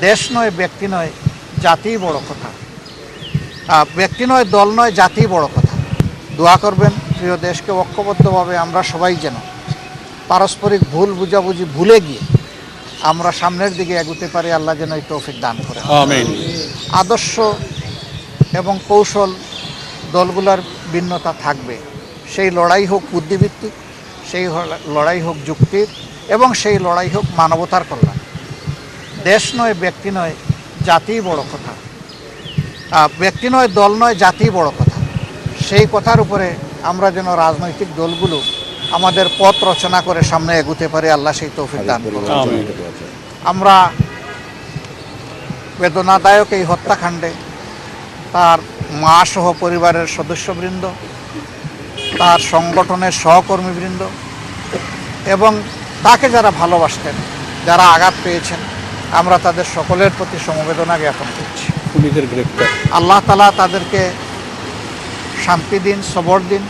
দেশ নয়, ব্যক্তি নয়, জাতিই বড় কথা। ব্যক্তি নয়, দল নয়, জাতিই বড় কথা। দোয়া করবেন প্রিয় দেশকে ঐক্যবদ্ধভাবে আমরা সবাই যেন পারস্পরিক ভুল বুঝাবুঝি ভুলে গিয়ে আমরা সামনের দিকে এগোতে পারি। আল্লাহ যেন এই তৌফিক দান করেন। আমিন। আদর্শ এবং কৌশল দলগুলোর ভিন্নতা থাকবে, সেই লড়াই হোক বুদ্ধিভিত্তিক, সেই লড়াই হোক যুক্তির, এবং সেই লড়াই হোক মানবতার কল্যাণ। দেশ নয়, ব্যক্তি নয়, জাতিই বড় কথা। ব্যক্তি নয়, দল নয়, জাতিই বড় কথা। সেই কথার উপরে আমরা যেন রাজনৈতিক দলগুলো আমাদের পথ রচনা করে সামনে এগোতে পারি। আল্লাহ সেই তৌফিক দান করুন। আমরা বেদনাদায়ক এই হত্যাকাণ্ডে তার মা সহ পরিবারের সদস্যবৃন্দ, তার সংগঠনের সহকর্মীবৃন্দ এবং তাকে যারা ভালোবাসতেন, যারা আঘাত পেয়েছেন, আমরা তাদের সকলের প্রতি সমবেদনা জ্ঞাপন করছি। খুনিদের গ্রেপ্তার আল্লাহ তাআলা তাদেরকে শান্তি দিন, সবর দিন।